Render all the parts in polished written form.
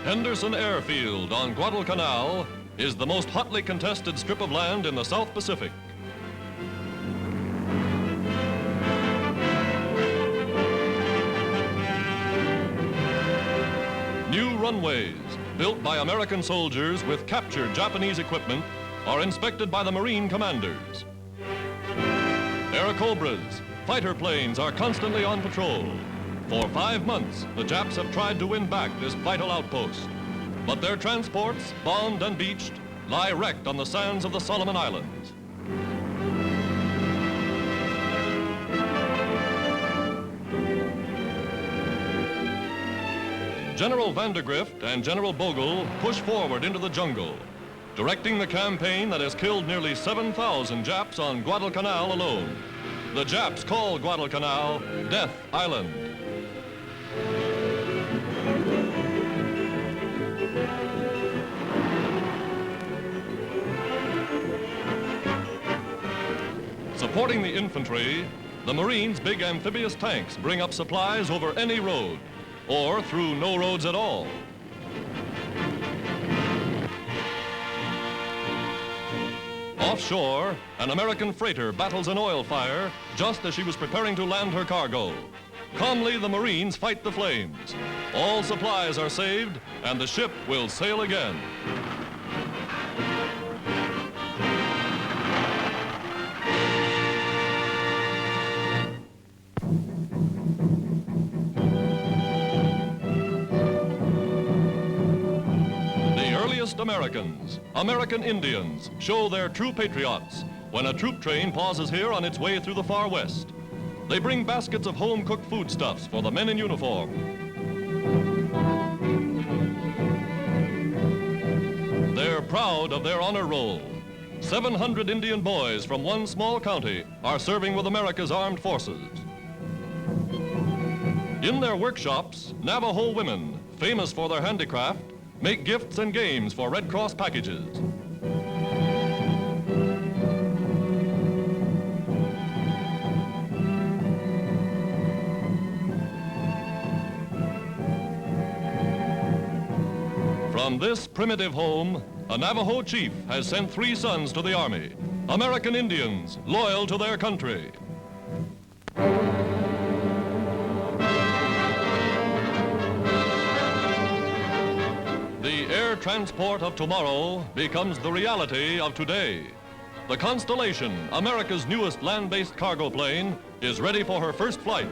Henderson Airfield on Guadalcanal is the most hotly contested strip of land in the South Pacific. New runways, built by American soldiers with captured Japanese equipment, are inspected by the Marine commanders. Airacobras, fighter planes, are constantly on patrol. For 5 months, the Japs have tried to win back this vital outpost. But their transports, bombed and beached, lie wrecked on the sands of the Solomon Islands. General Vandergrift and General Bogle push forward into the jungle, directing the campaign that has killed nearly 7,000 Japs on Guadalcanal alone. The Japs call Guadalcanal Death Island. Supporting the infantry, the Marines' big amphibious tanks bring up supplies over any road, or through no roads at all. Offshore, an American freighter battles an oil fire just as she was preparing to land her cargo. Calmly, the Marines fight the flames. All supplies are saved, and the ship will sail again. Americans, American Indians, show their true patriots when a troop train pauses here on its way through the far west. They bring baskets of home-cooked foodstuffs for the men in uniform. They're proud of their honor roll. 700 Indian boys from one small county are serving with America's armed forces. In their workshops, Navajo women, famous for their handicraft, make gifts and games for Red Cross packages. From this primitive home, a Navajo chief has sent 3 sons to the Army, American Indians loyal to their country. The air transport of tomorrow becomes the reality of today. The Constellation, America's newest land-based cargo plane, is ready for her first flight.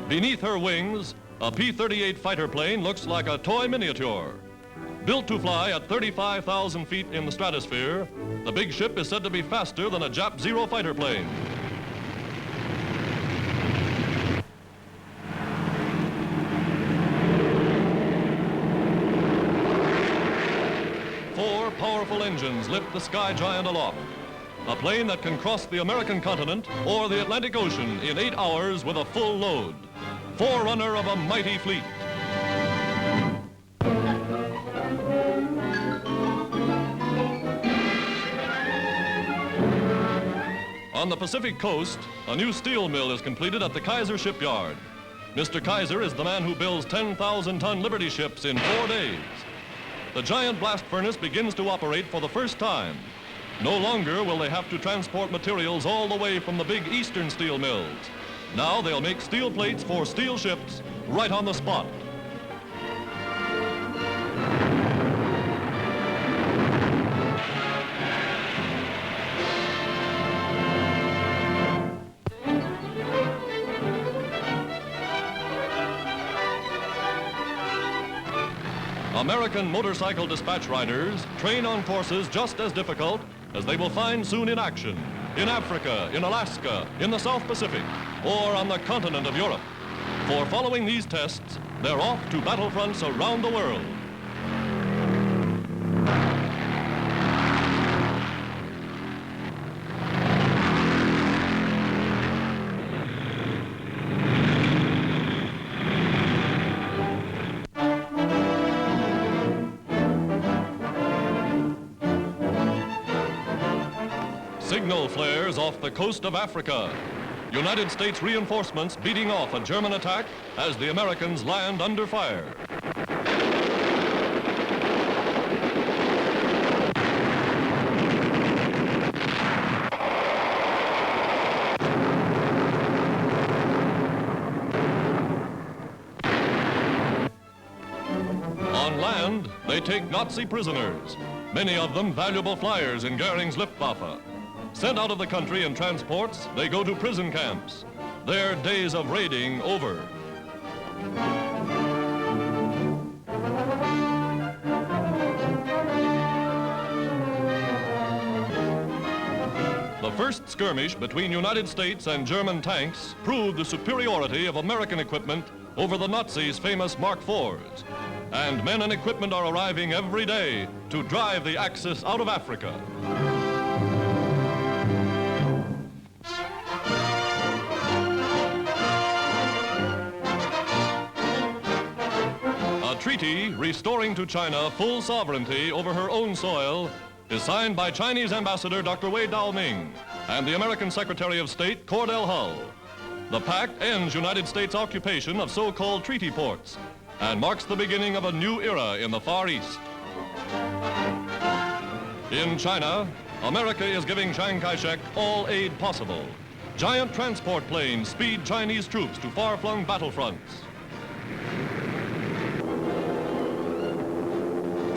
Beneath her wings, a P-38 fighter plane looks like a toy miniature. Built to fly at 35,000 feet in the stratosphere, the big ship is said to be faster than a Jap Zero fighter plane. Four powerful engines lift the Sky Giant aloft, a plane that can cross the American continent or the Atlantic Ocean in 8 hours with a full load. Forerunner of a mighty fleet. On the Pacific coast, a new steel mill is completed at the Kaiser shipyard. Mr. Kaiser is the man who builds 10,000-ton Liberty ships in 4 days. The giant blast furnace begins to operate for the first time. No longer will they have to transport materials all the way from the big eastern steel mills. Now they'll make steel plates for steel ships right on the spot. American motorcycle dispatch riders train on courses just as difficult as they will find soon in action in Africa, in Alaska, in the South Pacific, or on the continent of Europe. For following these tests, they're off to battlefronts around the world. Signal flares off the coast of Africa. United States reinforcements beating off a German attack as the Americans land under fire. On land, they take Nazi prisoners, many of them valuable flyers in Goering's Luftwaffe. Sent out of the country in transports, they go to prison camps. Their days of raiding over. The first skirmish between United States and German tanks proved the superiority of American equipment over the Nazis' famous Mark IVs. And men and equipment are arriving every day to drive the Axis out of Africa. A treaty restoring to China full sovereignty over her own soil is signed by Chinese Ambassador Dr. Wei Daoming and the American Secretary of State Cordell Hull. The pact ends United States occupation of so-called treaty ports and marks the beginning of a new era in the Far East. In China, America is giving Chiang Kai-shek all aid possible. Giant transport planes speed Chinese troops to far-flung battlefronts.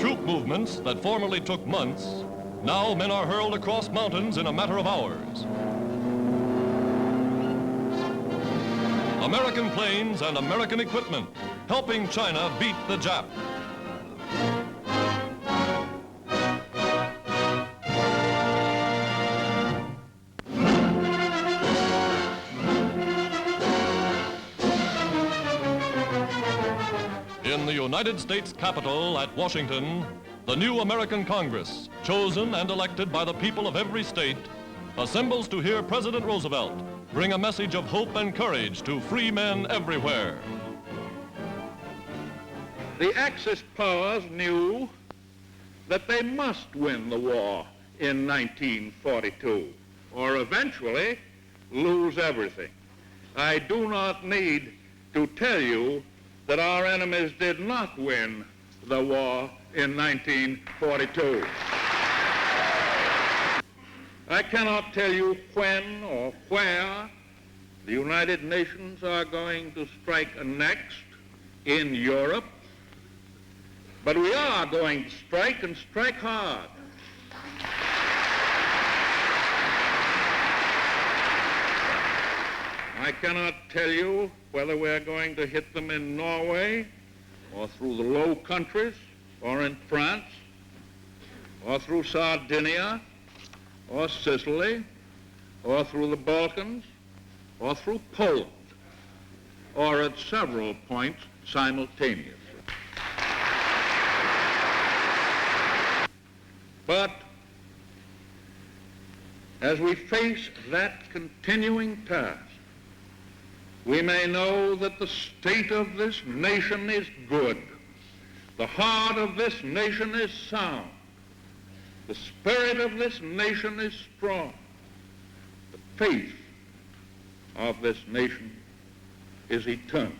Troop movements that formerly took months, now men are hurled across mountains in a matter of hours. American planes and American equipment helping China beat the Jap. In the United States Capitol at Washington, the new American Congress, chosen and elected by the people of every state, assembles to hear President Roosevelt bring a message of hope and courage to free men everywhere. The Axis powers knew that they must win the war in 1942, or eventually lose everything. I do not need to tell you that our enemies did not win the war in 1942. I cannot tell you when or where the United Nations are going to strike next in Europe, but we are going to strike and strike hard. I cannot tell you whether we're going to hit them in Norway or through the Low Countries or in France or through Sardinia or Sicily or through the Balkans or through Poland or at several points simultaneously. But as we face that continuing task, we may know that the state of this nation is good. The heart of this nation is sound. The spirit of this nation is strong. The faith of this nation is eternal.